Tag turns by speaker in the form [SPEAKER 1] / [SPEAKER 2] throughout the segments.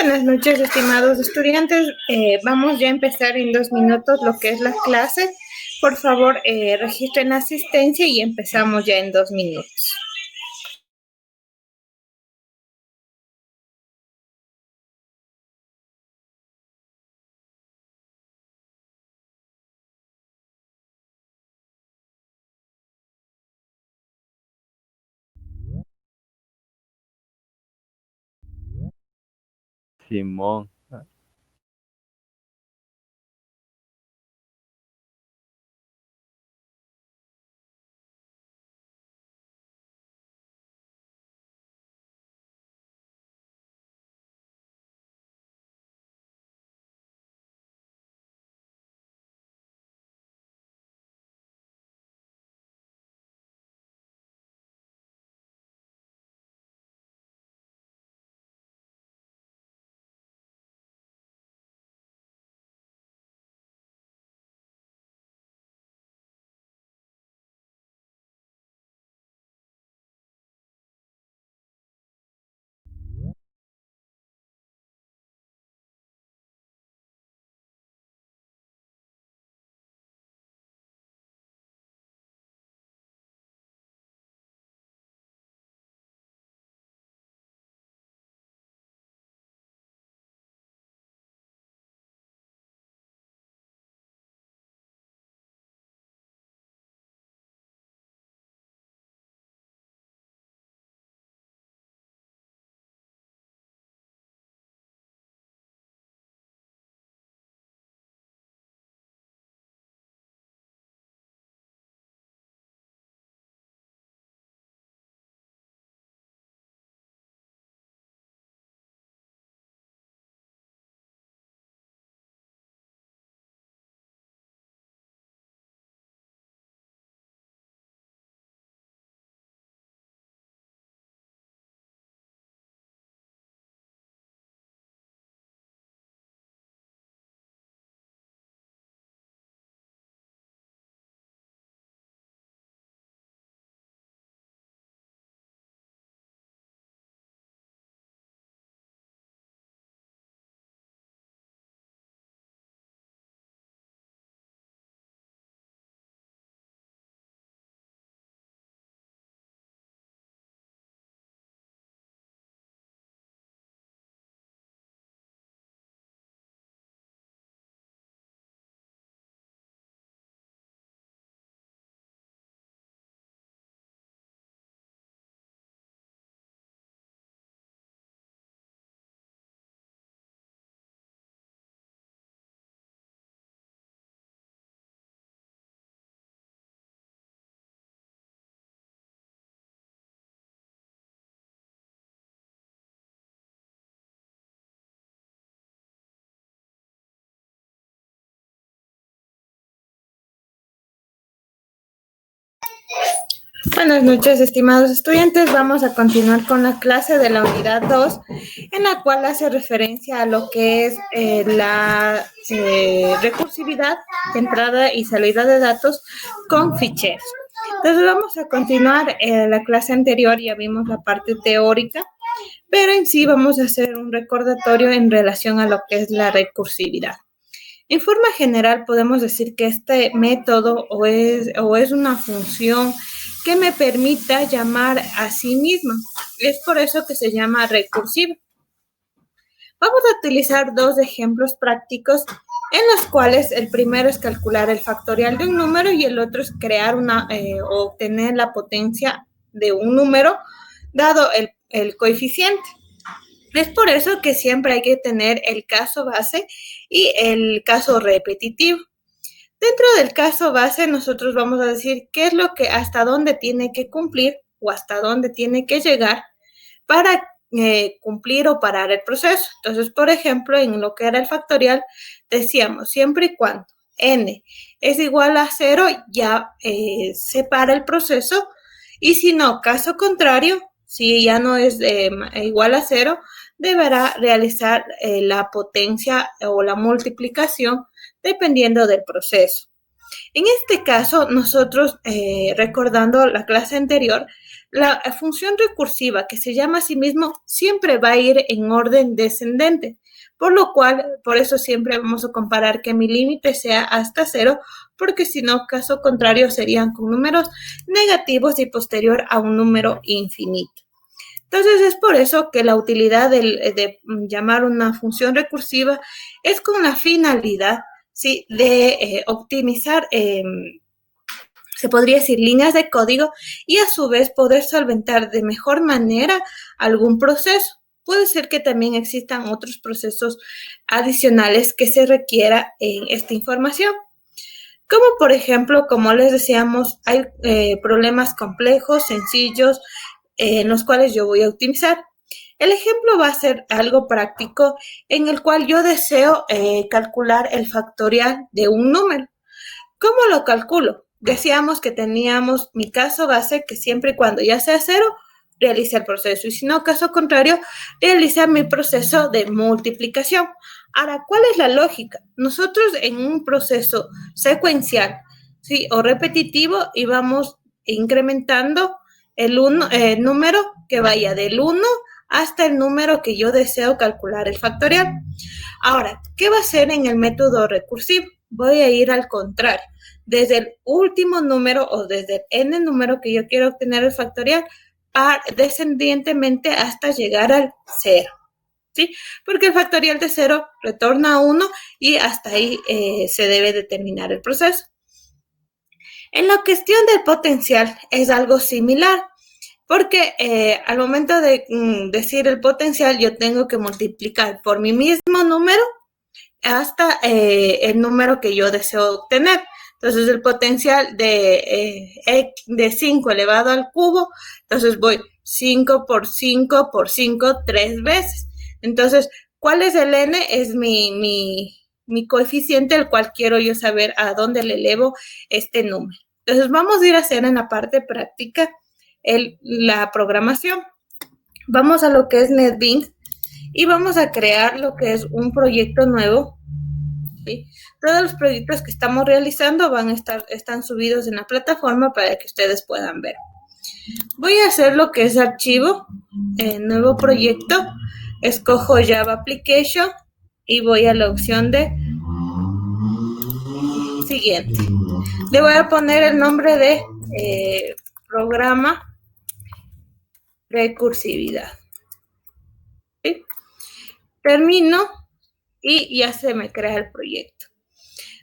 [SPEAKER 1] Buenas noches, estimados estudiantes. Vamos ya a empezar en 2 minutos lo que es la clase. Por favor, registren asistencia y empezamos ya en 2 minutos.
[SPEAKER 2] Simón.
[SPEAKER 1] Buenas noches, estimados estudiantes. Vamos a continuar con la clase de la unidad 2, en la cual hace referencia a lo que es la recursividad de entrada y salida de datos con ficheros. Entonces vamos a continuar. La clase anterior ya vimos la parte teórica, pero en sí vamos a hacer un recordatorio en relación a lo que es la recursividad. En forma general, podemos decir que este método o es una función que me permita llamar a sí misma. Es por eso que se llama recursiva. Vamos a utilizar 2 ejemplos prácticos en los cuales el primero es calcular el factorial de un número y el otro es crear o obtener la potencia de un número dado el coeficiente. Es por eso que siempre hay que tener el caso base y el caso repetitivo. Dentro del caso base, nosotros vamos a decir qué es lo que, hasta dónde tiene que cumplir o hasta dónde tiene que llegar para cumplir o parar el proceso. Entonces, por ejemplo, en lo que era el factorial, decíamos siempre y cuando n es igual a 0, ya se para el proceso. Y si no, caso contrario, si ya no es igual a 0, deberá realizar la potencia o la multiplicación dependiendo del proceso. En este caso, nosotros, recordando la clase anterior, la función recursiva, que se llama a sí mismo, siempre va a ir en orden descendente, por lo cual, por eso siempre vamos a comparar que mi límite sea hasta 0, porque si no, caso contrario, serían con números negativos y posterior a un número infinito. Entonces, es por eso que la utilidad de llamar una función recursiva es con la finalidad, ¿sí?, de optimizar, se podría decir, líneas de código y a su vez poder solventar de mejor manera algún proceso. Puede ser que también existan otros procesos adicionales que se requiera en esta información. Como por ejemplo, como les decíamos, hay problemas complejos, sencillos, en los cuales yo voy a optimizar. El ejemplo va a ser algo práctico en el cual yo deseo calcular el factorial de un número. ¿Cómo lo calculo? Decíamos que teníamos mi caso base, que siempre y cuando ya sea 0, realiza el proceso. Y si no, caso contrario, realiza mi proceso de multiplicación. Ahora, ¿cuál es la lógica? Nosotros en un proceso secuencial, ¿sí?, o repetitivo, íbamos incrementando el número que vaya del 1 hasta el número que yo deseo calcular el factorial. Ahora, ¿qué va a hacer en el método recursivo? Voy a ir al contrario. Desde el último número o desde el n número que yo quiero obtener el factorial, descendientemente hasta llegar al 0. ¿Sí? Porque el factorial de 0 retorna a 1 y hasta ahí se debe determinar el proceso. En la cuestión del potencial es algo similar, porque al momento de decir el potencial, yo tengo que multiplicar por mi mismo número hasta el número que yo deseo obtener. Entonces, el potencial de 5 elevado al cubo, entonces voy 5 por 5 por 5 3 veces. Entonces, ¿cuál es el n? Es mi coeficiente, el cual quiero yo saber a dónde le elevo este número. Entonces, vamos a ir a hacer en la parte práctica la programación. Vamos a lo que es NetBeans y vamos a crear lo que es un proyecto nuevo. ¿Sí? Todos los proyectos que estamos realizando están subidos en la plataforma para que ustedes puedan ver. Voy a hacer lo que es archivo, nuevo proyecto, escojo Java Application y voy a la opción de siguiente. Le voy a poner el nombre de programa recursividad. ¿Sí? Termino y ya se me crea el proyecto.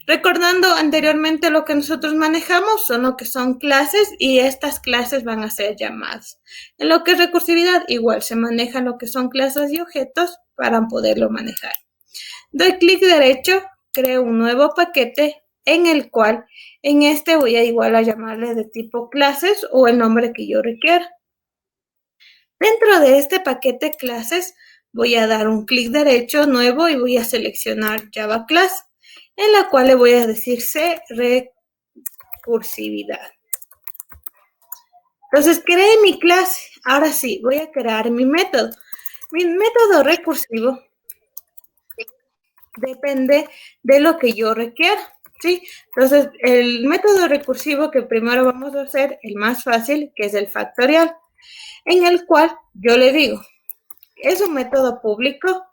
[SPEAKER 1] Recordando anteriormente lo que nosotros manejamos, son lo que son clases y estas clases van a ser llamadas. En lo que es recursividad, igual se manejan lo que son clases y objetos para poderlo manejar. Doy clic derecho, creo un nuevo paquete en el cual en este voy a igual a llamarle de tipo clases o el nombre que yo requiera. Dentro de este paquete clases voy a dar un clic derecho nuevo y voy a seleccionar Java Class, en la cual le voy a decir C recursividad. Entonces, creé mi clase. Ahora sí, voy a crear mi método. Mi método recursivo depende de lo que yo requiera, ¿sí? Entonces, el método recursivo que primero vamos a hacer, el más fácil, que es el factorial, en el cual yo le digo, es un método público,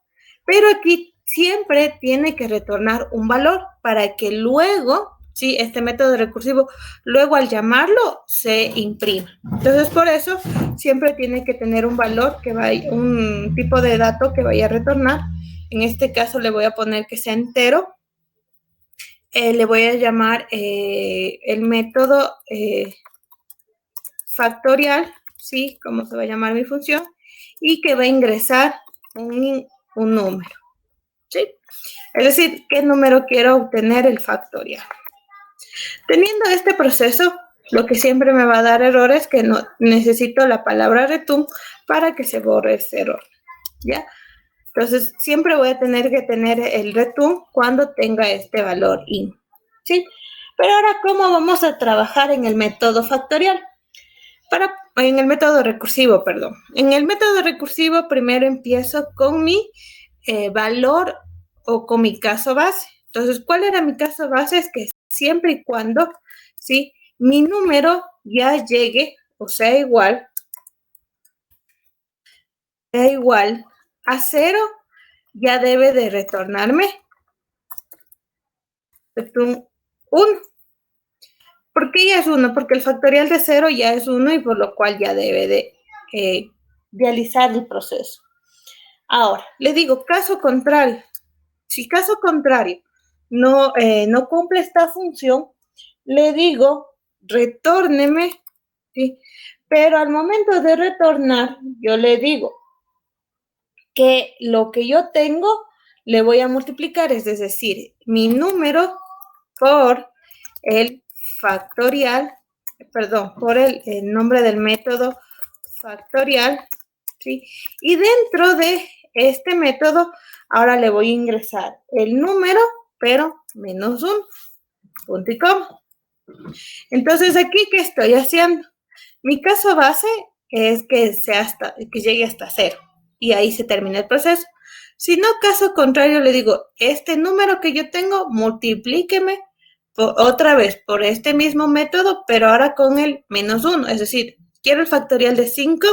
[SPEAKER 1] pero aquí siempre tiene que retornar un valor para que luego, ¿sí?, este método recursivo, luego al llamarlo, se imprima. Entonces, por eso, siempre tiene que tener un valor, un tipo de dato que vaya a retornar. En este caso, le voy a poner que sea entero. Le voy a llamar el método factorial, ¿sí?, como se va a llamar mi función, y que va a ingresar un número, ¿sí? Es decir, ¿qué número quiero obtener el factorial? Teniendo este proceso, lo que siempre me va a dar error es que no necesito la palabra return para que se borre ese error, ¿ya? Entonces, siempre voy a tener que tener el return cuando tenga este valor in, ¿sí? Pero ahora, ¿cómo vamos a trabajar en el método factorial? En el método recursivo, perdón. En el método recursivo primero empiezo con mi valor o con mi caso base. Entonces, ¿cuál era mi caso base? Es que siempre y cuando, ¿sí?, mi número ya llegue o sea igual a 0, ya debe de retornarme un 1. ¿Por qué ya es 1? Porque el factorial de 0 ya es 1 y por lo cual ya debe de realizar el proceso. Ahora, le digo, caso contrario. Si caso contrario no cumple esta función, le digo, retórneme, ¿sí? Pero al momento de retornar, yo le digo que lo que yo tengo le voy a multiplicar, es decir, mi número por el factorial, perdón, por el nombre del método factorial, ¿sí? Y dentro de este método, ahora le voy a ingresar el número, pero menos 1, punto y coma. Entonces, aquí, ¿qué estoy haciendo? Mi caso base es que llegue hasta 0 y ahí se termina el proceso. Si no, caso contrario, le digo, este número que yo tengo, multiplíqueme otra vez por este mismo método, pero ahora con el menos 1, es decir, quiero el factorial de 5,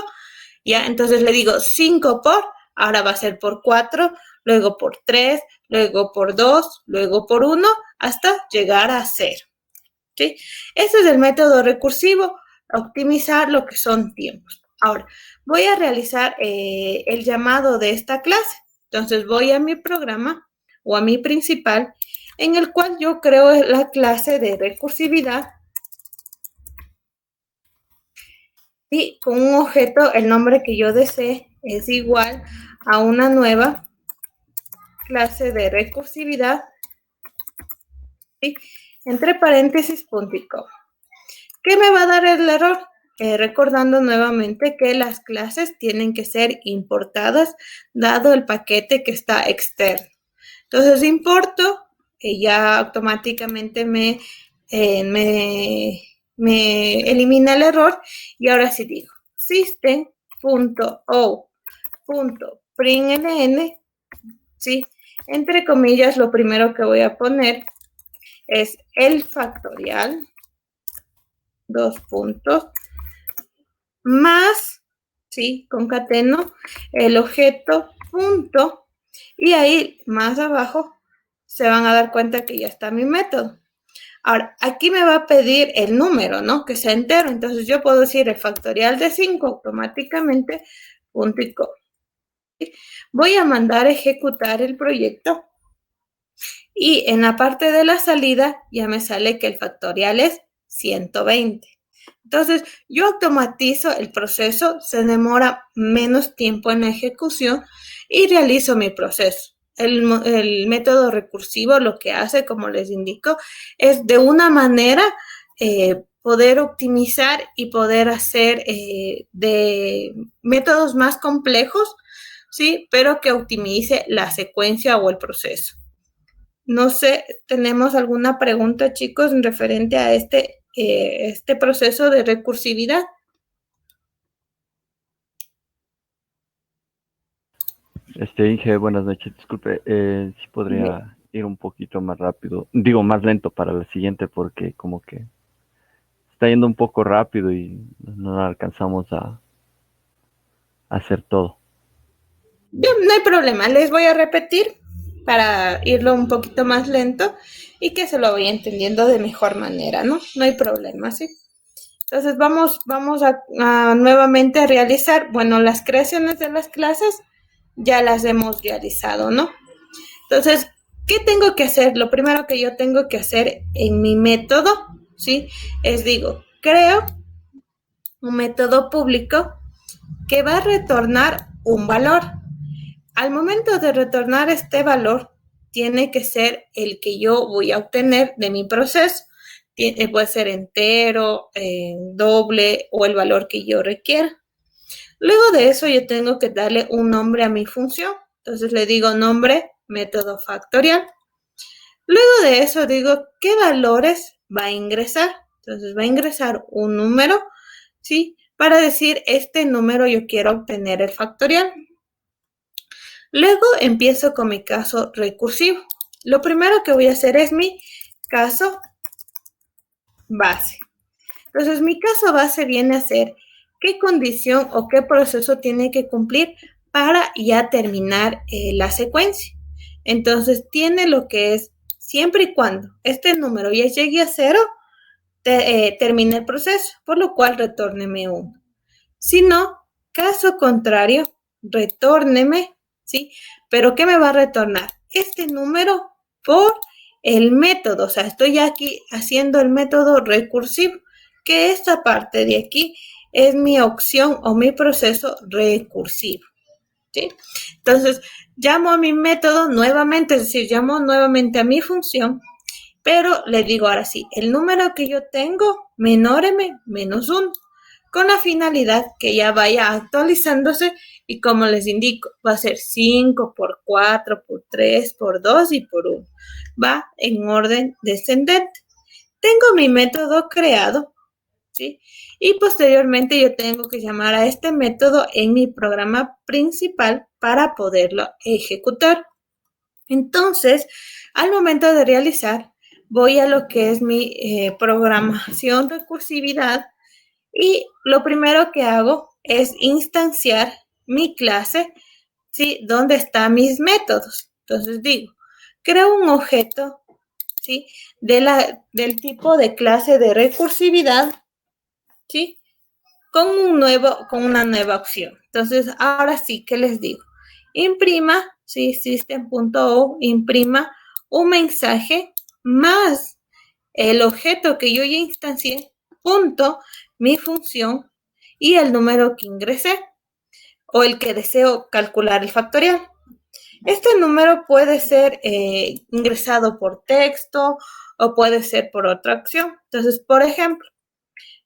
[SPEAKER 1] ya, entonces le digo 5 por, ahora va a ser por 4, luego por 3, luego por 2, luego por 1, hasta llegar a 0. ¿Sí? Este es el método recursivo, optimizar lo que son tiempos. Ahora, voy a realizar el llamado de esta clase. Entonces, voy a mi programa o a mi principal, en el cual yo creo la clase de recursividad y con un objeto, el nombre que yo desee es igual a una nueva clase de recursividad, ¿sí?, entre paréntesis, punto y coma. ¿Qué me va a dar el error? Recordando nuevamente que las clases tienen que ser importadas dado el paquete que está externo. Entonces, importo, ya automáticamente me elimina el error y ahora sí digo system.out.println, ¿sí? Entre comillas, lo primero que voy a poner es el factorial, 2 puntos, más, ¿sí?, concateno el objeto punto, y ahí más abajo se van a dar cuenta que ya está mi método. Ahora, aquí me va a pedir el número, ¿no?, que sea entero. Entonces, yo puedo decir el factorial de 5 automáticamente, punto y coma. Voy a mandar a ejecutar el proyecto y en la parte de la salida ya me sale que el factorial es 120. Entonces, yo automatizo el proceso, se demora menos tiempo en la ejecución y realizo mi proceso. El método recursivo lo que hace, como les indico, es de una manera poder optimizar y poder hacer de métodos más complejos, ¿sí?, pero que optimice la secuencia o el proceso. No sé, ¿tenemos alguna pregunta, chicos, en referente a este proceso de recursividad?
[SPEAKER 2] Inge, buenas noches. Disculpe, si podría ir un poquito más rápido, digo más lento para la siguiente porque como que está yendo un poco rápido y no alcanzamos a hacer todo.
[SPEAKER 1] Bien, no hay problema, les voy a repetir para irlo un poquito más lento y que se lo vaya entendiendo de mejor manera, ¿no? No hay problema, ¿sí? Entonces vamos a nuevamente a realizar, bueno, las creaciones de las clases ya las hemos realizado, ¿no? Entonces, ¿qué tengo que hacer? Lo primero que yo tengo que hacer en mi método, ¿sí?, es digo, creo un método público que va a retornar un valor. Al momento de retornar este valor, tiene que ser el que yo voy a obtener de mi proceso. Puede ser entero, doble o el valor que yo requiera. Luego de eso, yo tengo que darle un nombre a mi función. Entonces, le digo nombre, método factorial. Luego de eso, digo qué valores va a ingresar. Entonces, va a ingresar un número, ¿sí?, para decir, este número yo quiero obtener el factorial. Luego empiezo con mi caso recursivo. Lo primero que voy a hacer es mi caso base. Entonces, mi caso base viene a ser qué condición o qué proceso tiene que cumplir para ya terminar la secuencia. Entonces, tiene lo que es siempre y cuando este número ya llegue a 0, termine el proceso, por lo cual retórneme 1. Si no, caso contrario, retórneme, ¿sí? Pero ¿qué me va a retornar? Este número por el método, o sea, estoy aquí haciendo el método recursivo, que esta parte de aquí es mi opción o mi proceso recursivo, ¿sí? Entonces, llamo a mi método nuevamente, es decir, llamo nuevamente a mi función, pero le digo ahora sí, el número que yo tengo, menor m menos 1, con la finalidad que ya vaya actualizándose y como les indico, va a ser 5 por 4, por 3, por 2 y por 1. Va en orden descendente. Tengo mi método creado, ¿sí? Y posteriormente yo tengo que llamar a este método en mi programa principal para poderlo ejecutar. Entonces, al momento de realizar, voy a lo que es mi programación recursividad y lo primero que hago es instanciar mi clase, ¿sí? Donde están mis métodos. Entonces digo, creo un objeto, ¿sí? Del tipo de clase de recursividad, ¿sí? Con una nueva opción. Entonces, ahora sí, ¿qué les digo? Imprima, ¿sí? System.out, imprima un mensaje más el objeto que yo ya instancié, punto, mi función y el número que ingresé o el que deseo calcular el factorial. Este número puede ser ingresado por texto o puede ser por otra acción. Entonces, por ejemplo,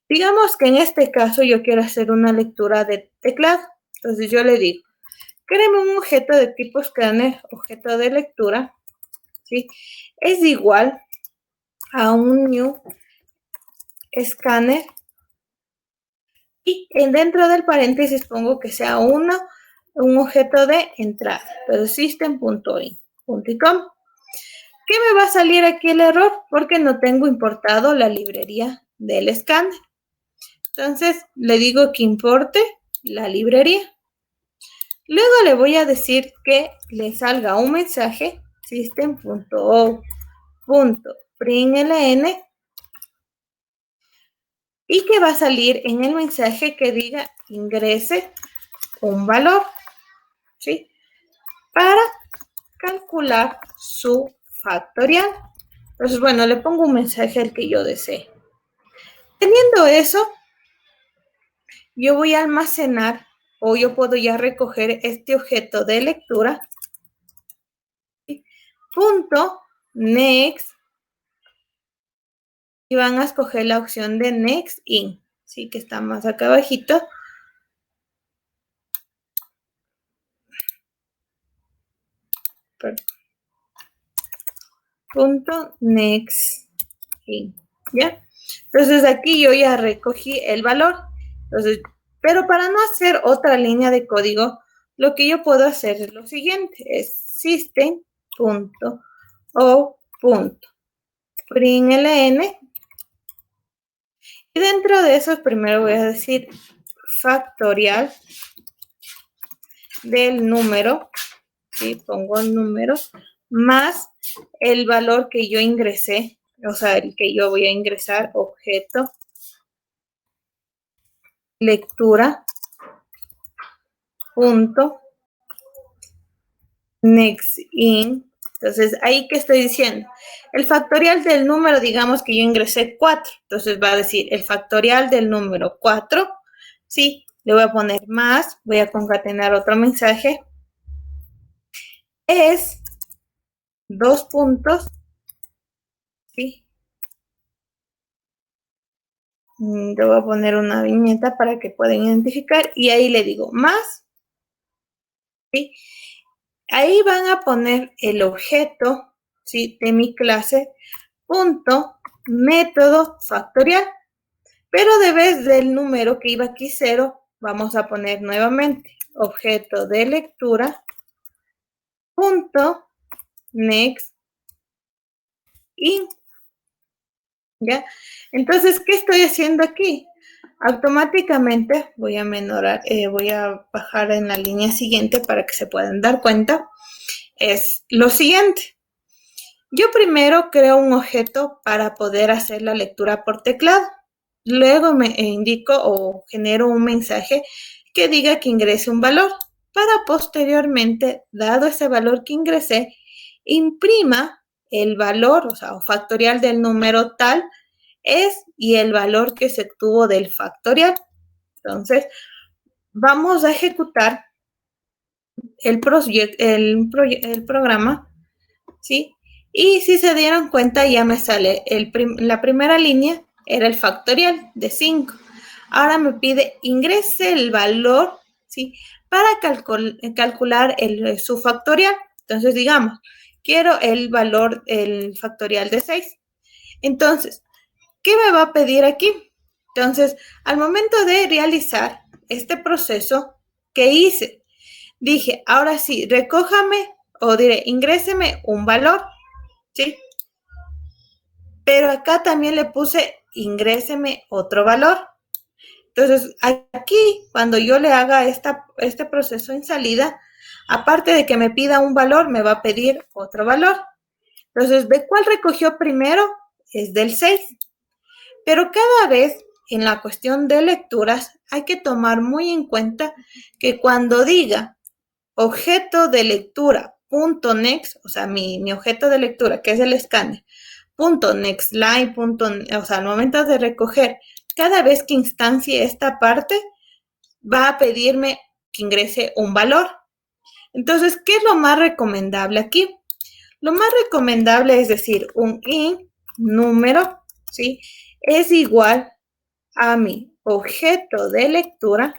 [SPEAKER 1] digamos que en este caso yo quiero hacer una lectura de teclado. Entonces yo le digo, créeme un objeto de tipo escáner, objeto de lectura, ¿sí? Es igual a un new escáner y dentro del paréntesis pongo que sea un objeto de entrada. Entonces system.in.com. ¿Qué me va a salir aquí el error? Porque no tengo importado la librería del escáner. Entonces le digo que importe la librería. Luego le voy a decir que le salga un mensaje system.out.println y que va a salir en el mensaje que diga ingrese un valor, ¿sí? Para calcular su factorial. Entonces, bueno, le pongo un mensaje al que yo desee. Teniendo eso, yo voy a almacenar o yo puedo ya recoger este objeto de lectura, ¿sí? Punto next y van a escoger la opción de next in, ¿sí? Que está más acá abajito. Perdón. Punto next in, ¿ya? Entonces aquí yo ya recogí el valor. Entonces, pero para no hacer otra línea de código, lo que yo puedo hacer es lo siguiente, es system.out.println y dentro de eso primero voy a decir factorial del número, ¿sí? Pongo el número más el valor que yo ingresé, o sea, el que yo voy a ingresar, objeto, lectura, punto, next in. Entonces, ahí que estoy diciendo, el factorial del número, digamos que yo ingresé 4, entonces va a decir el factorial del número 4, sí, le voy a poner más, voy a concatenar otro mensaje, es 2 puntos, sí, le voy a poner una viñeta para que puedan identificar y ahí le digo más, ¿sí? Ahí van a poner el objeto, ¿sí? De mi clase, punto, método factorial. Pero de vez del número que iba aquí 0, vamos a poner nuevamente objeto de lectura, punto, next int, ¿ya? Entonces, ¿qué estoy haciendo aquí? Automáticamente voy a bajar en la línea siguiente para que se puedan dar cuenta. Es lo siguiente. Yo primero creo un objeto para poder hacer la lectura por teclado. Luego me indico o genero un mensaje que diga que ingrese un valor para posteriormente, dado ese valor que ingresé, imprima el valor, o sea, o factorial del número tal es y el valor que se obtuvo del factorial. Entonces, vamos a ejecutar el programa, ¿sí? Y si se dieron cuenta, ya me sale la primera línea, era el factorial de 5. Ahora me pide ingrese el valor, ¿sí? Para calcular su factorial. Entonces, digamos, quiero el valor, el factorial de 6. Entonces, ¿qué me va a pedir aquí? Entonces, al momento de realizar este proceso que hice, dije, ahora sí, recójame o diré, ingréseme un valor, ¿sí? Pero acá también le puse, ingréseme otro valor. Entonces, aquí, cuando yo le haga este proceso en salida, aparte de que me pida un valor, me va a pedir otro valor. Entonces, ¿de cuál recogió primero? Es del 6. Pero cada vez en la cuestión de lecturas hay que tomar muy en cuenta que cuando diga objeto de lectura punto next, o sea, mi objeto de lectura, que es el escáner, punto next line, o sea, al momento de recoger, cada vez que instancie esta parte, va a pedirme que ingrese un valor. Entonces, ¿qué es lo más recomendable aquí? Lo más recomendable es decir, un int número, ¿sí? Es igual a mi objeto de lectura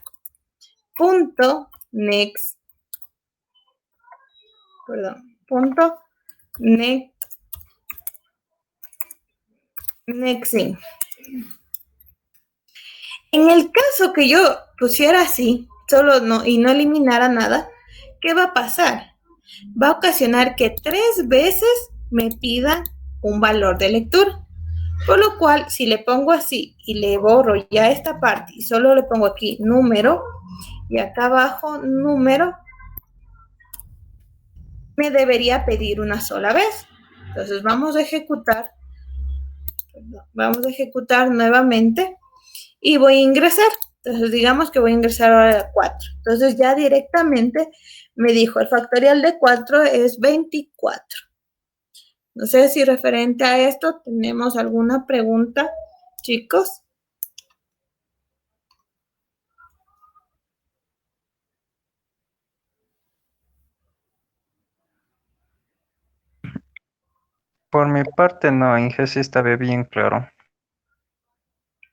[SPEAKER 1] punto next, punto nextInt. En el caso que yo pusiera así, solo no y no eliminara nada, ¿qué va a pasar? Va a ocasionar que 3 veces me pida un valor de lectura. Por lo cual, si le pongo así y le borro ya esta parte y solo le pongo aquí número y acá abajo número, me debería pedir una sola vez. Entonces vamos a ejecutar nuevamente y voy a ingresar. Entonces digamos que voy a ingresar ahora a 4. Entonces ya directamente me dijo el factorial de 4 es 24. No sé si referente a esto tenemos alguna pregunta, chicos.
[SPEAKER 3] Por mi parte, no, Inge, sí está bien claro.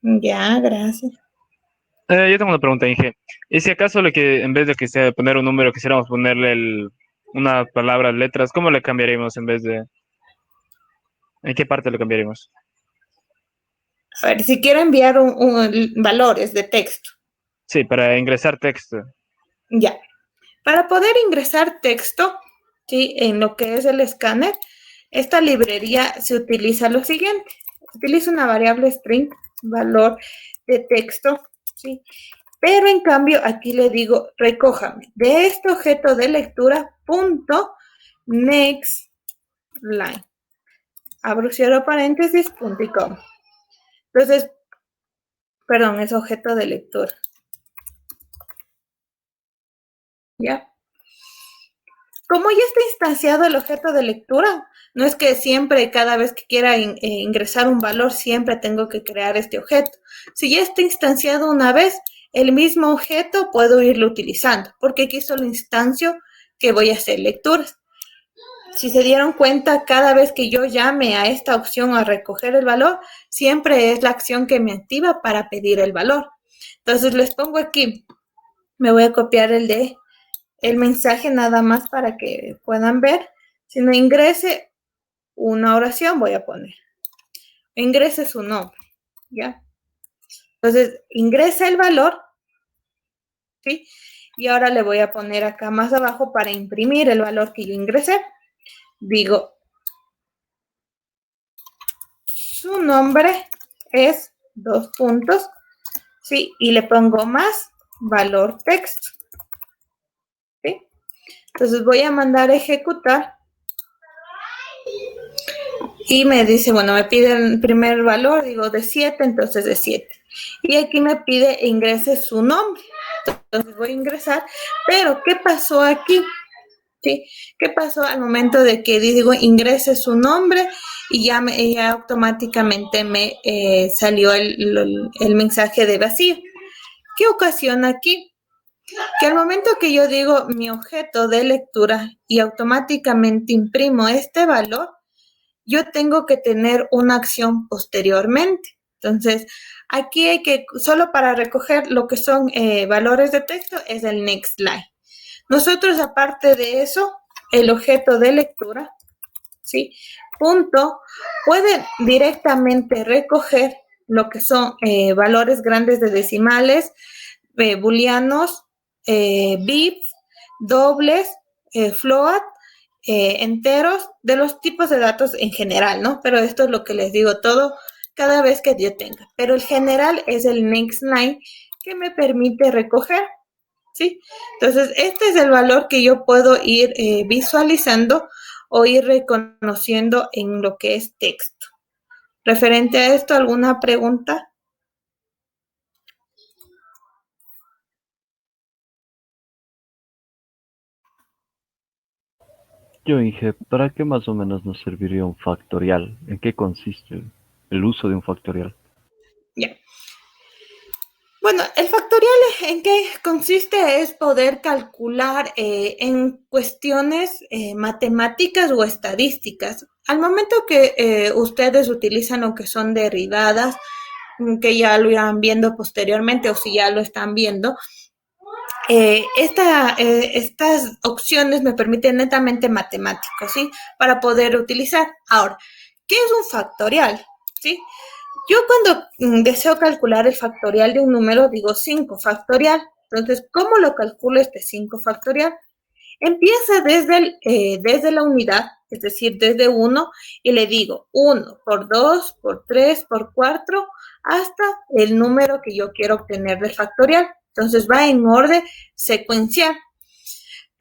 [SPEAKER 1] Ya, gracias.
[SPEAKER 4] Yo tengo una pregunta, Inge. ¿Y si acaso en vez de que sea poner un número, quisiéramos ponerle una palabra, letras, cómo le cambiaríamos en vez de... ¿En qué parte lo cambiaríamos?
[SPEAKER 1] A ver, si quiero enviar valores de texto.
[SPEAKER 4] Sí, para ingresar texto.
[SPEAKER 1] Ya. Para poder ingresar texto, ¿sí? En lo que es el escáner, esta librería se utiliza lo siguiente. Utiliza una variable string, valor de texto, ¿sí? Pero en cambio aquí le digo, recójame de este objeto de lectura punto next line. Abro, cierro paréntesis, punto y coma. Entonces, perdón, es objeto de lectura. ¿Ya? Como ya está instanciado el objeto de lectura, no es que siempre, cada vez que quiera ingresar un valor, siempre tengo que crear este objeto. Si ya está instanciado una vez, el mismo objeto puedo irlo utilizando, porque aquí solo instancio que voy a hacer lecturas. Si se dieron cuenta, cada vez que yo llame a esta opción a recoger el valor, siempre es la acción que me activa para pedir el valor. Entonces les pongo aquí, me voy a copiar el mensaje nada más para que puedan ver. Si no ingrese una oración, voy a poner. Ingrese su nombre, ¿ya? Entonces, ingresa el valor, ¿sí? Y ahora le voy a poner acá más abajo para imprimir el valor que yo ingresé. Digo, su nombre es 2 puntos, ¿sí? Y le pongo más valor texto, ¿sí? Entonces voy a mandar a ejecutar y me dice, bueno, me pide el primer valor, digo de 7, entonces de 7. Y aquí me pide ingrese su nombre. Entonces voy a ingresar, pero ¿qué pasó aquí? ¿Sí? ¿Qué pasó al momento de que digo ingrese su nombre y ya automáticamente me salió el mensaje de vacío? ¿Qué ocasiona aquí? Que al momento que yo digo mi objeto de lectura y automáticamente imprimo este valor, yo tengo que tener una acción posteriormente. Entonces, aquí hay que, solo para recoger lo que son valores de texto, es el next line. Nosotros, aparte de eso, el objeto de lectura, ¿sí? Punto, puede directamente recoger lo que son valores grandes de decimales, booleanos, bits, dobles, float, enteros, de los tipos de datos en general, ¿no? Pero esto es lo que les digo todo cada vez que yo tenga. Pero el general es el next line que me permite recoger, ¿sí? Entonces, este es el valor que yo puedo ir visualizando o ir reconociendo en lo que es texto. Referente a esto, ¿alguna pregunta?
[SPEAKER 2] Yo, Inge, ¿para qué más o menos nos serviría un factorial? ¿En qué consiste el uso de un factorial?
[SPEAKER 1] Ya. Bueno, el factorial en qué consiste es poder calcular en cuestiones matemáticas o estadísticas. Al momento que ustedes utilizan lo que son derivadas, que ya lo irán viendo posteriormente o si ya lo están viendo, estas opciones me permiten netamente matemáticos, ¿sí? Para poder utilizar. Ahora, ¿qué es un factorial? ¿Sí? Yo cuando deseo calcular el factorial de un número, digo 5 factorial. Entonces, ¿cómo lo calculo este 5 factorial? Empieza desde la unidad, es decir, desde 1, y le digo 1 por 2, por 3, por 4, hasta el número que yo quiero obtener del factorial. Entonces, va en orden secuencial.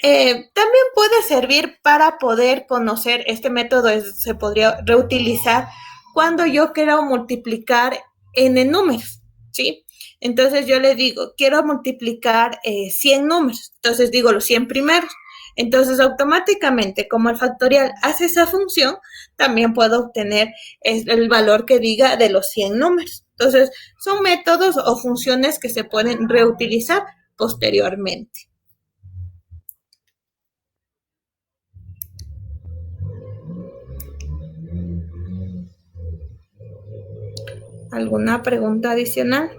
[SPEAKER 1] También puede servir para poder conocer, este método se podría reutilizar cuando yo quiero multiplicar n números, ¿sí? Entonces yo le digo, quiero multiplicar 100 números, entonces digo los 100 primeros. Entonces automáticamente, como el factorial hace esa función, también puedo obtener el valor que diga de los 100 números. Entonces son métodos o funciones que se pueden reutilizar posteriormente. ¿Alguna pregunta adicional?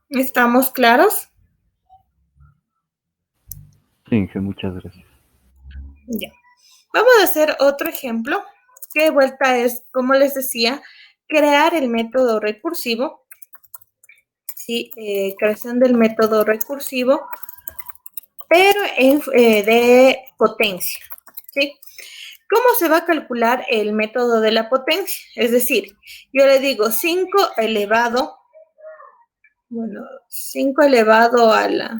[SPEAKER 1] ¿Estamos claros?
[SPEAKER 2] Sí, Inge, muchas gracias.
[SPEAKER 1] Ya. Vamos a hacer otro ejemplo, que de vuelta es, como les decía, crear el método recursivo. Sí, creación del método recursivo, pero de potencia. ¿Sí? ¿Cómo se va a calcular el método de la potencia? Es decir, yo le digo 5 elevado, bueno, 5 elevado a la,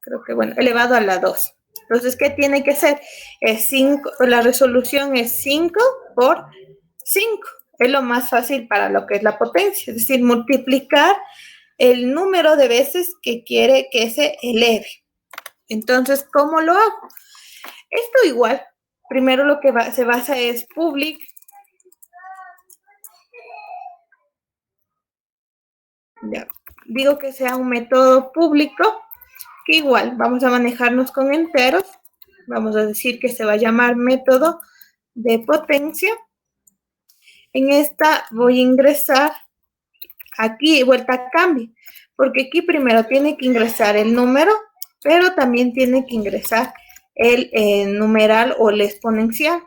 [SPEAKER 1] creo que bueno, elevado a la 2. Entonces, ¿qué tiene que ser? Es 5, la resolución es 5 por 5. Es lo más fácil para lo que es la potencia, es decir, multiplicar el número de veces que quiere que se eleve. Entonces, ¿cómo lo hago? Esto igual, primero lo que se basa es public. Ya, digo que sea un método público, que igual vamos a manejarnos con enteros. Vamos a decir que se va a llamar método de potencia. En esta voy a ingresar aquí, vuelta a cambio, porque aquí primero tiene que ingresar el número, pero también tiene que ingresar el numeral o el exponencial.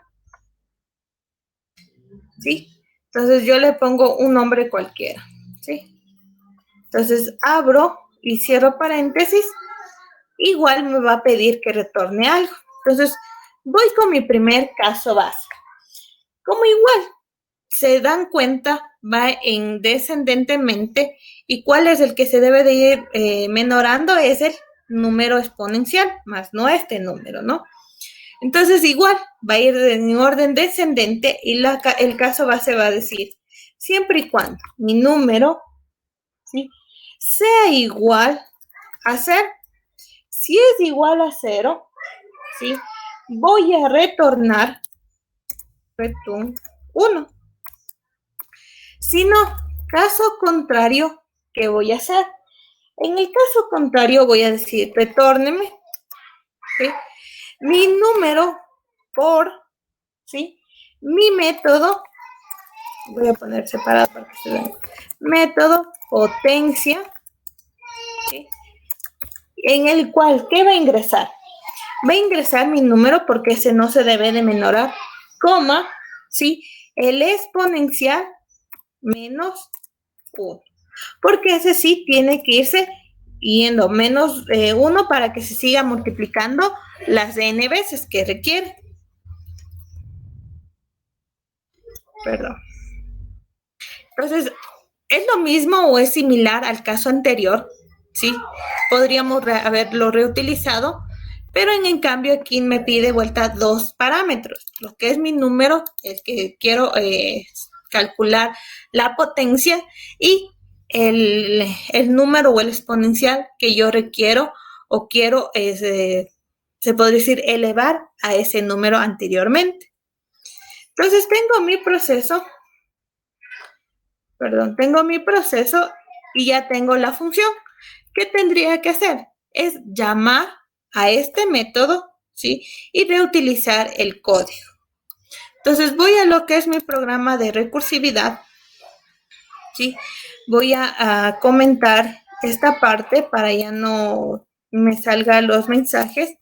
[SPEAKER 1] ¿Sí? Entonces yo le pongo un nombre cualquiera. ¿Sí? Entonces abro y cierro paréntesis. Igual me va a pedir que retorne algo. Entonces voy con mi primer caso básico. Como igual se dan cuenta, va en descendentemente, y cuál es el que se debe de ir menorando es el número exponencial, más no este número, ¿no? Entonces igual va a ir en orden descendente y el caso base va a decir, siempre y cuando mi número, ¿sí?, sea igual a 0. Si es igual a 0, ¿sí?, voy a retornar return 1. Si no, caso contrario, ¿qué voy a hacer? En el caso contrario voy a decir, retórneme, ¿sí?, mi número por, ¿sí?, mi método, voy a poner separado para que se vean, método potencia, ¿sí?, en el cual, ¿qué va a ingresar? Va a ingresar mi número porque ese no se debe de menorar, coma, ¿sí?, el exponencial menos 1, porque ese sí tiene que irse yendo menos 1 para que se siga multiplicando las n veces que requiere. Perdón. Entonces, ¿es lo mismo o es similar al caso anterior? Sí, podríamos haberlo reutilizado, pero en cambio aquí me pide vuelta 2 parámetros, lo que es mi número, el que quiero calcular la potencia, y el número o el exponencial que yo requiero o quiero, se podría decir, elevar a ese número anteriormente. Entonces tengo mi proceso y ya tengo la función. ¿Qué tendría que hacer? Es llamar a este método, ¿sí?, y reutilizar el código. Entonces voy a lo que es mi programa de recursividad, ¿sí? Voy a comentar esta parte para ya no me salgan los mensajes,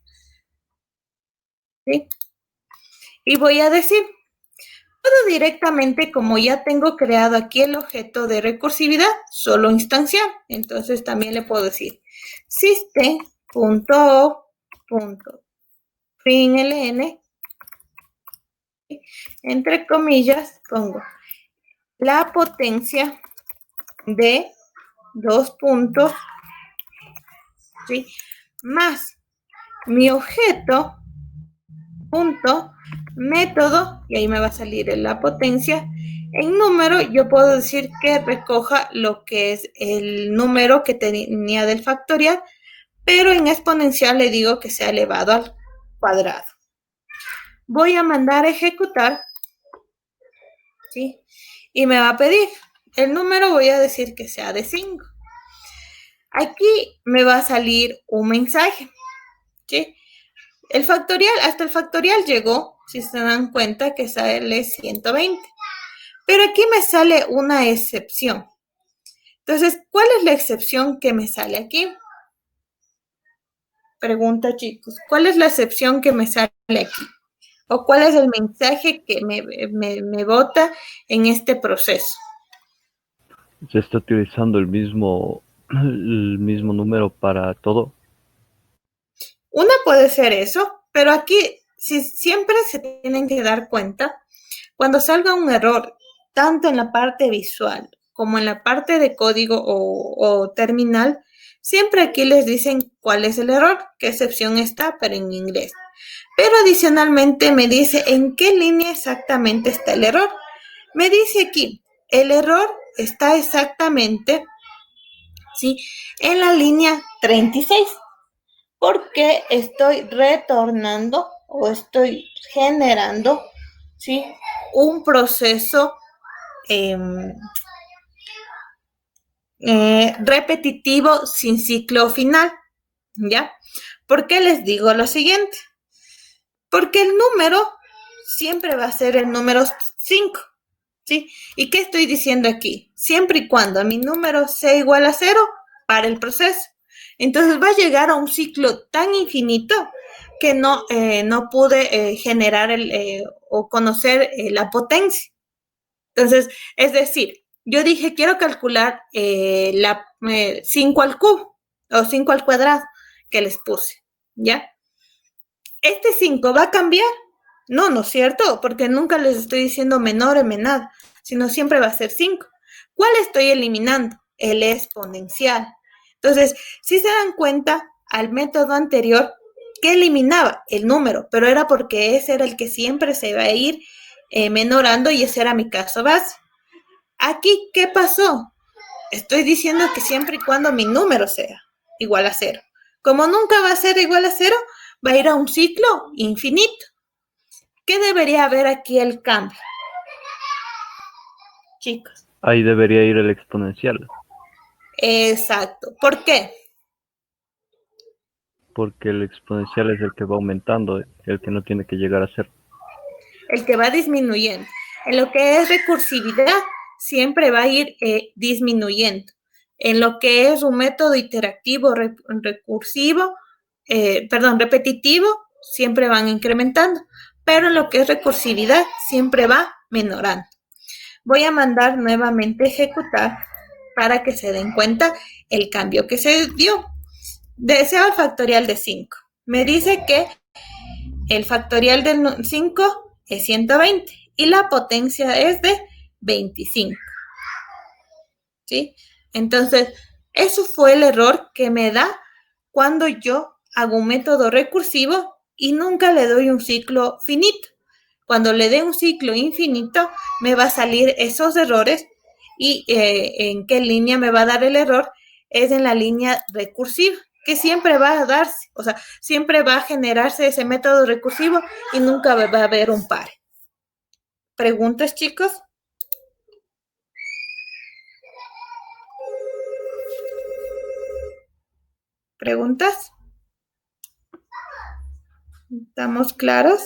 [SPEAKER 1] ¿sí? Y voy a decir, puedo directamente, como ya tengo creado aquí el objeto de recursividad, solo instanciar. Entonces también le puedo decir system.o.println, entre comillas, pongo la potencia de 2 puntos, ¿sí?, más mi objeto punto método, y ahí me va a salir la potencia. En número yo puedo decir que recoja lo que es el número que tenía del factorial, pero en exponencial le digo que sea elevado al cuadrado. Voy a mandar a ejecutar, ¿sí?, y me va a pedir el número, voy a decir que sea de 5. Aquí me va a salir un mensaje, ¿sí? Hasta el factorial llegó, si se dan cuenta, que sale 120. Pero aquí me sale una excepción. Entonces, ¿cuál es la excepción que me sale aquí? Pregunta, chicos, ¿cuál es la excepción que me sale aquí? ¿O cuál es el mensaje que me bota en este proceso?
[SPEAKER 2] ¿Se está utilizando el mismo número para todo?
[SPEAKER 1] Una puede ser eso, pero aquí siempre se tienen que dar cuenta, cuando salga un error, tanto en la parte visual como en la parte de código o terminal, siempre aquí les dicen cuál es el error, qué excepción está, pero en inglés. Pero adicionalmente me dice en qué línea exactamente está el error. Me dice aquí, el error está exactamente, ¿sí?, en la línea 36. Porque estoy retornando o estoy generando, ¿sí?, un proceso repetitivo sin ciclo final, ¿ya? ¿Por qué les digo lo siguiente? Porque el número siempre va a ser el número 5, ¿sí? ¿Y qué estoy diciendo aquí? Siempre y cuando mi número sea igual a 0, para el proceso. Entonces va a llegar a un ciclo tan infinito que no pude generar o conocer la potencia. Entonces, es decir, yo dije, quiero calcular 5 al cubo o 5 al cuadrado que les puse, ¿ya? ¿Este 5 va a cambiar? No, ¿no es cierto? Porque nunca les estoy diciendo menor o menor, sino siempre va a ser 5. ¿Cuál estoy eliminando? El exponencial. Entonces, si se dan cuenta, al método anterior, ¿qué eliminaba? El número, pero era porque ese era el que siempre se iba a ir menorando y ese era mi caso base. Aquí, ¿qué pasó? Estoy diciendo que siempre y cuando mi número sea igual a 0. Como nunca va a ser igual a 0, va a ir a un ciclo infinito. ¿Qué debería haber aquí el cambio? Chicos.
[SPEAKER 2] Ahí debería ir el exponencial,
[SPEAKER 1] Exacto. ¿Por qué?
[SPEAKER 2] porque el exponencial es el que va aumentando, el que no tiene que llegar a 0.
[SPEAKER 1] El que va disminuyendo. En lo que es recursividad, siempre va a ir disminuyendo. En lo que es un método iterativo repetitivo, siempre van incrementando. Pero en lo que es recursividad, siempre va menorando. Voy a mandar nuevamente a ejecutar para que se den cuenta el cambio que se dio. Deseo el factorial de 5. Me dice que el factorial del 5 es 120 y la potencia es de 25. ¿Sí? Entonces, eso fue el error que me da cuando yo hago un método recursivo y nunca le doy un ciclo finito. Cuando le dé un ciclo infinito, me va a salir esos errores y en qué línea me va a dar el error es en la línea recursiva, que siempre va a darse, o sea, siempre va a generarse ese método recursivo y nunca va a haber un par. ¿Preguntas, chicos? ¿Preguntas? ¿Estamos claros?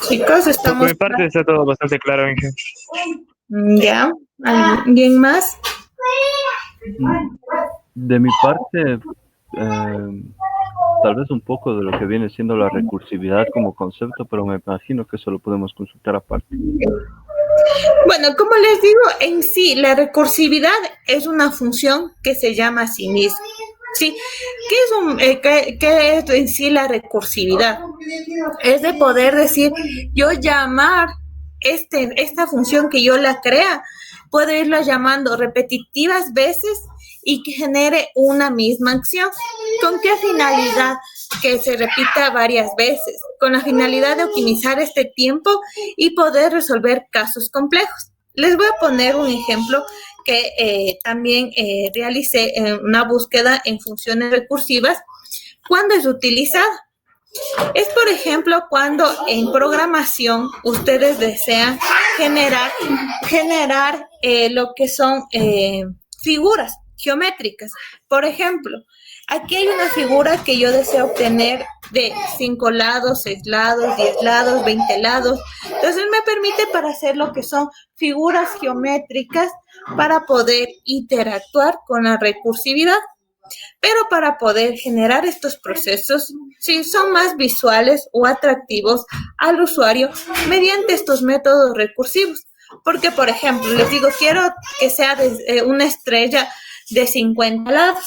[SPEAKER 1] Chicos, estamos...
[SPEAKER 4] Por mi parte está todo bastante claro, Inge.
[SPEAKER 1] ¿Ya? ¿Alguien más?
[SPEAKER 2] De mi parte, tal vez un poco de lo que viene siendo la recursividad como concepto, pero me imagino que eso lo podemos consultar aparte.
[SPEAKER 1] Bueno, como les digo, en sí, la recursividad es una función que se llama a sí misma. ¿Sí? ¿Qué es en sí la recursividad? Es de poder decir, yo llamar esta función que yo la crea, puedo irla llamando repetitivas veces y que genere una misma acción. ¿Con qué finalidad? Que se repita varias veces, con la finalidad de optimizar este tiempo y poder resolver casos complejos. Les voy a poner un ejemplo que también realicé una búsqueda en funciones recursivas. ¿Cuándo es utilizada? Es, por ejemplo, cuando en programación ustedes desean generar lo que son figuras geométricas. Por ejemplo, aquí hay una figura que yo deseo obtener de 5 lados, 6 lados, 10 lados, 20 lados. Entonces me permite para hacer lo que son figuras geométricas para poder interactuar con la recursividad. Pero para poder generar estos procesos, sí, son más visuales o atractivos al usuario mediante estos métodos recursivos. Porque, por ejemplo, les digo, quiero que sea una estrella de 50 lados,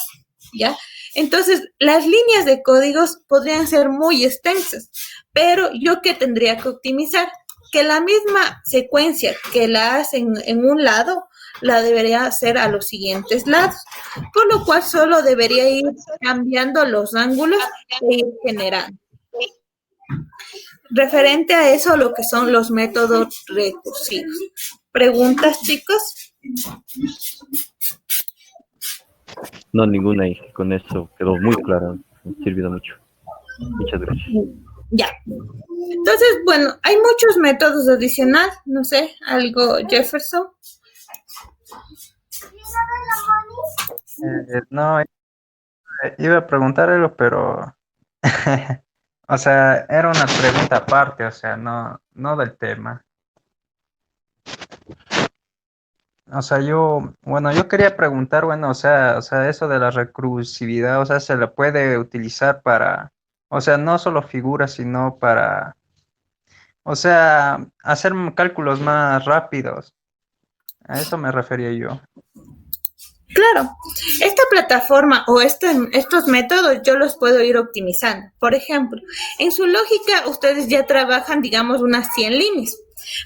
[SPEAKER 1] ¿ya? Entonces, las líneas de códigos podrían ser muy extensas, pero ¿yo qué tendría que optimizar? Que la misma secuencia que la hacen en un lado, la debería hacer a los siguientes lados, por lo cual solo debería ir cambiando los ángulos e ir generando. Referente a eso, lo que son los métodos recursivos. ¿Preguntas, chicos?
[SPEAKER 2] No, ninguna, y con eso quedó muy claro, me ha servido mucho. Muchas gracias.
[SPEAKER 1] Ya. Entonces, bueno, hay muchos métodos adicionales, no sé, algo, Jefferson.
[SPEAKER 3] No, iba a preguntar algo, pero o sea, era una pregunta aparte, o sea, no del tema. O sea, yo quería preguntar, bueno, o sea, eso de la recursividad, o sea, se le puede utilizar para, o sea, no solo figuras, sino O sea, hacer cálculos más rápidos. A eso me refería yo.
[SPEAKER 1] Claro, esta plataforma o estos métodos yo los puedo ir optimizando. Por ejemplo, en su lógica ustedes ya trabajan, digamos, unas 100 líneas,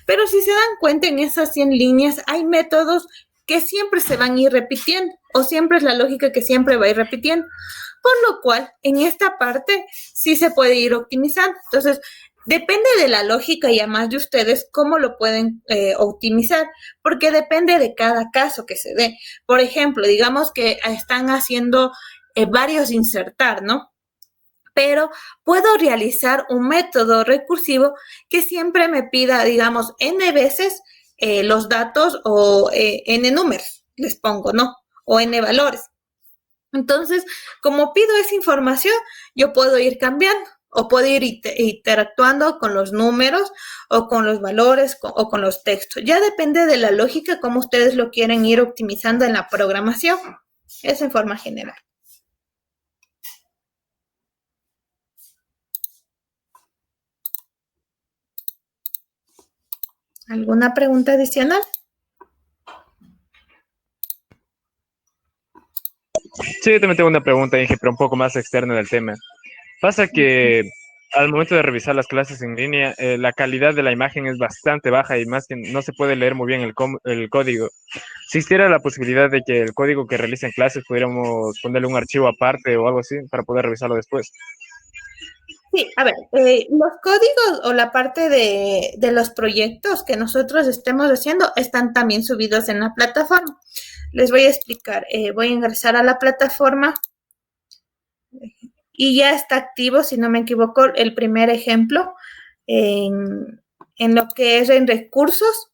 [SPEAKER 1] pero si se dan cuenta en esas 100 líneas hay métodos que siempre se van a ir repitiendo o siempre es la lógica que siempre va a ir repitiendo, por lo cual en esta parte sí se puede ir optimizando. Entonces, depende de la lógica y además de ustedes cómo lo pueden optimizar, porque depende de cada caso que se dé. Por ejemplo, digamos que están haciendo varios insertar, ¿no? Pero puedo realizar un método recursivo que siempre me pida, digamos, n veces los datos o n números, les pongo, ¿no? O n valores. Entonces, como pido esa información, yo puedo ir cambiando o puedo ir interactuando con los números o con los valores o con los textos. Ya depende de la lógica, cómo ustedes lo quieren ir optimizando en la programación. Eso en forma general. ¿Alguna pregunta adicional?
[SPEAKER 4] Sí, yo también tengo una pregunta, Inge, pero un poco más externa del tema. Pasa que al momento de revisar las clases en línea, la calidad de la imagen es bastante baja y más que no se puede leer muy bien el código. Si existiera la posibilidad de que el código que realicen clases pudiéramos ponerle un archivo aparte o algo así para poder revisarlo después.
[SPEAKER 1] Sí, a ver, los códigos o la parte de los proyectos que nosotros estemos haciendo están también subidos en la plataforma. Les voy a explicar. Voy a ingresar a la plataforma y ya está activo, si no me equivoco, el primer ejemplo en lo que es en recursos.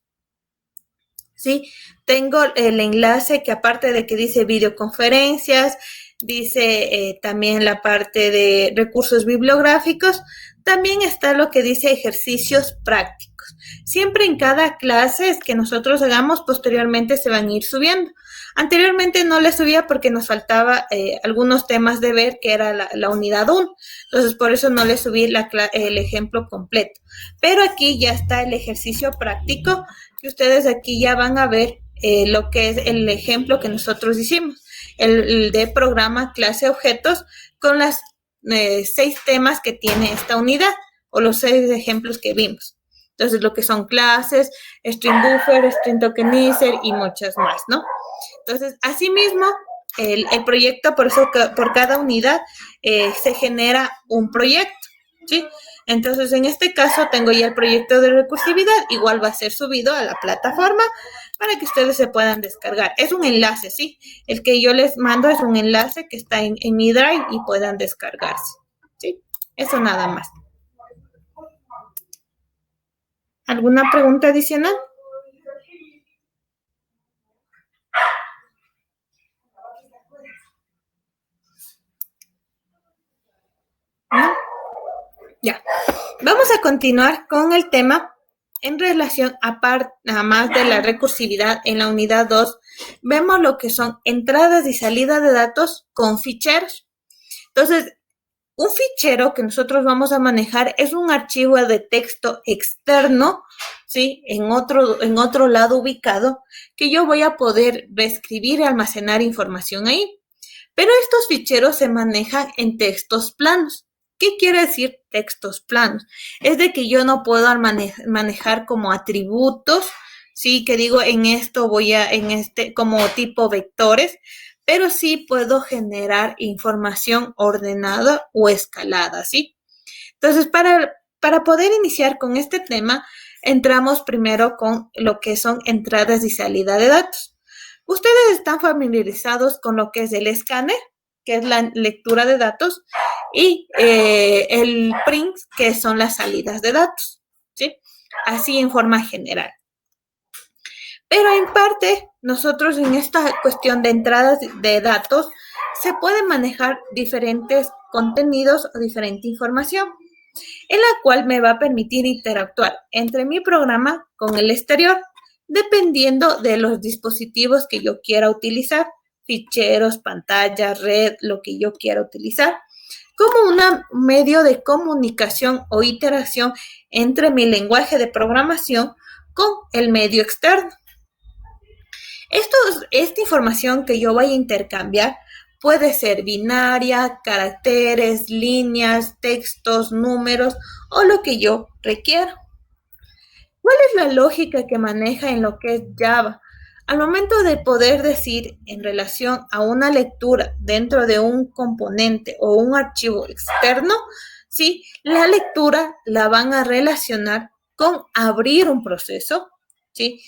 [SPEAKER 1] ¿Sí? Tengo el enlace que aparte de que dice videoconferencias, dice también la parte de recursos bibliográficos, también está lo que dice ejercicios prácticos. Siempre en cada clase que nosotros hagamos, posteriormente se van a ir subiendo. Anteriormente no le subía porque nos faltaba algunos temas de ver, que era la unidad 1. Entonces, por eso no le subí el ejemplo completo. Pero aquí ya está el ejercicio práctico, que ustedes aquí ya van a ver lo que es el ejemplo que nosotros hicimos, el de programa clase objetos con las 6 temas que tiene esta unidad o los 6 ejemplos que vimos. Entonces, lo que son clases, string buffer, string tokenizer y muchas más, ¿no? Entonces, asimismo, el proyecto, por eso por cada unidad se genera un proyecto, ¿sí? Entonces, en este caso, tengo ya el proyecto de recursividad, igual va a ser subido a la plataforma para que ustedes se puedan descargar. Es un enlace, ¿sí? El que yo les mando es un enlace que está en mi Drive y puedan descargarse, ¿sí? Eso nada más. ¿Alguna pregunta adicional? ¿No? Ya. Vamos a continuar con el tema en relación a más de la recursividad en la unidad 2. Vemos lo que son entradas y salidas de datos con ficheros. Entonces, un fichero que nosotros vamos a manejar es un archivo de texto externo, ¿sí? En otro lado ubicado, que yo voy a poder reescribir y almacenar información ahí. Pero estos ficheros se manejan en textos planos. ¿Qué quiere decir textos planos? Es de que yo no puedo manejar como atributos, ¿sí? Que digo, como tipo vectores, pero sí puedo generar información ordenada o escalada, ¿sí? Entonces, para poder iniciar con este tema, entramos primero con lo que son entradas y salida de datos. Ustedes están familiarizados con lo que es el escáner, que es la lectura de datos, y el print, que son las salidas de datos, ¿sí? Así en forma general. Pero en parte, nosotros en esta cuestión de entradas de datos, se pueden manejar diferentes contenidos o diferente información, en la cual me va a permitir interactuar entre mi programa con el exterior, dependiendo de los dispositivos que yo quiera utilizar, ficheros, pantallas, red, lo que yo quiera utilizar. como un medio de comunicación o interacción entre mi lenguaje de programación con el medio externo. Esta información que yo voy a intercambiar puede ser binaria, caracteres, líneas, textos, números o lo que yo requiera. ¿Cuál es la lógica que maneja en lo que es Java? Al momento de poder decir en relación a una lectura dentro de un componente o un archivo externo, ¿sí? La lectura la van a relacionar con abrir un proceso, ¿sí?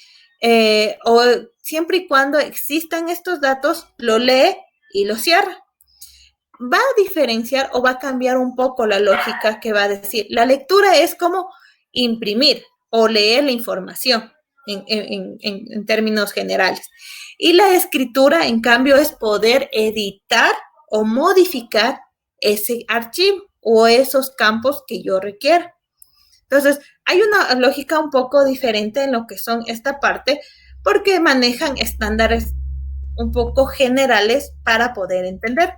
[SPEAKER 1] O siempre y cuando existan estos datos, lo lee y lo cierra. Va a diferenciar o va a cambiar un poco la lógica que va a decir. La lectura es como imprimir o leer la información en términos generales. Y la escritura, en cambio, es poder editar o modificar ese archivo o esos campos que yo requiero. Entonces, hay una lógica un poco diferente en lo que son esta parte porque manejan estándares un poco generales para poder entender.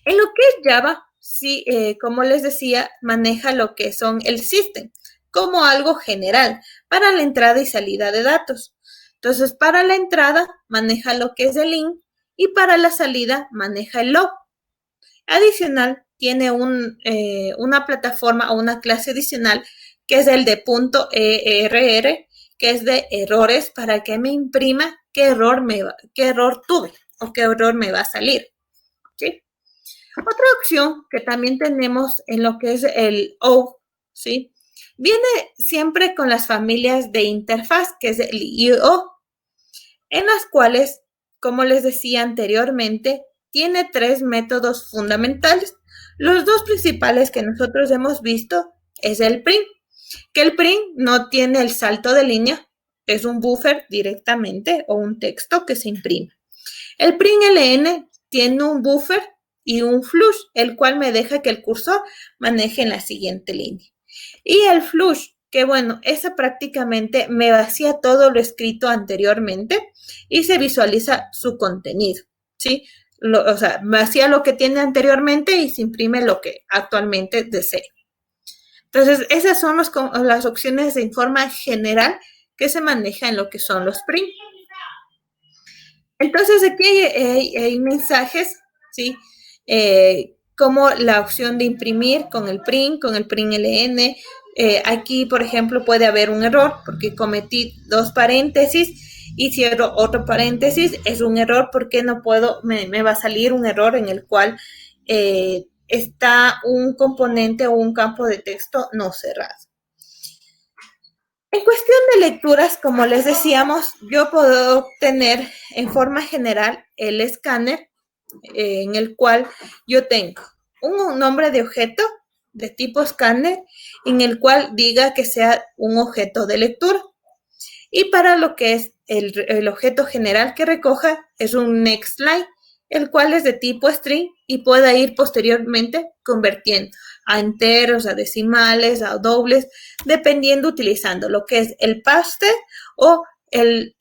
[SPEAKER 1] En lo que es Java, sí, como les decía, maneja lo que son el system como algo general para la entrada y salida de datos. Entonces, para la entrada maneja lo que es el in y para la salida maneja el log. Adicional, tiene una plataforma o una clase adicional que es el de .err, que es de errores para que me imprima qué error tuve o qué error me va a salir. ¿Sí? Otra opción que también tenemos en lo que es el O, ¿sí? Viene siempre con las familias de interfaz, que es el IO, en las cuales, como les decía anteriormente, tiene 3 métodos fundamentales. Los 2 principales que nosotros hemos visto es el print, que el print no tiene el salto de línea, es un buffer directamente o un texto que se imprime. El print LN tiene un buffer y un flush, el cual me deja que el cursor maneje en la siguiente línea. Y el flush, que bueno, esa prácticamente me vacía todo lo escrito anteriormente y se visualiza su contenido, ¿sí? O sea, vacía lo que tiene anteriormente y se imprime lo que actualmente desee. Entonces, esas son las opciones de forma general que se maneja en lo que son los print. Entonces, aquí hay mensajes, ¿sí? Como la opción de imprimir con el print LN. Aquí, por ejemplo, puede haber un error porque cometí 2 paréntesis y cierro otro paréntesis. Es un error porque no puedo, me va a salir un error en el cual está un componente o un campo de texto no cerrado. En cuestión de lecturas, como les decíamos, yo puedo obtener en forma general el escáner en el cual yo tengo un nombre de objeto de tipo escáner en el cual diga que sea un objeto de lectura. Y para lo que es el objeto general que recoja es un next line, el cual es de tipo string y pueda ir posteriormente convirtiendo a enteros, a decimales, a dobles, dependiendo utilizando lo que es el paste o el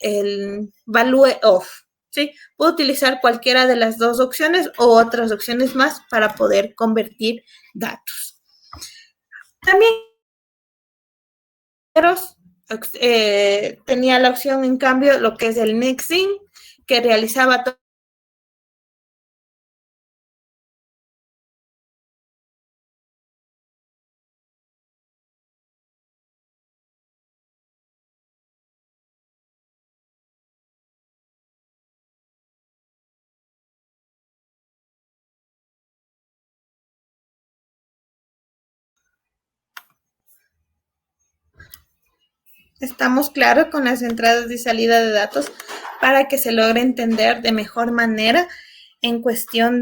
[SPEAKER 1] value of, ¿sí? Puedo utilizar cualquiera de las 2 opciones o otras opciones más para poder convertir datos. También tenía la opción, en cambio, lo que es el nextIn, que realizaba todo. Estamos claros con las entradas y salida de datos para que se logre entender de mejor manera en cuestión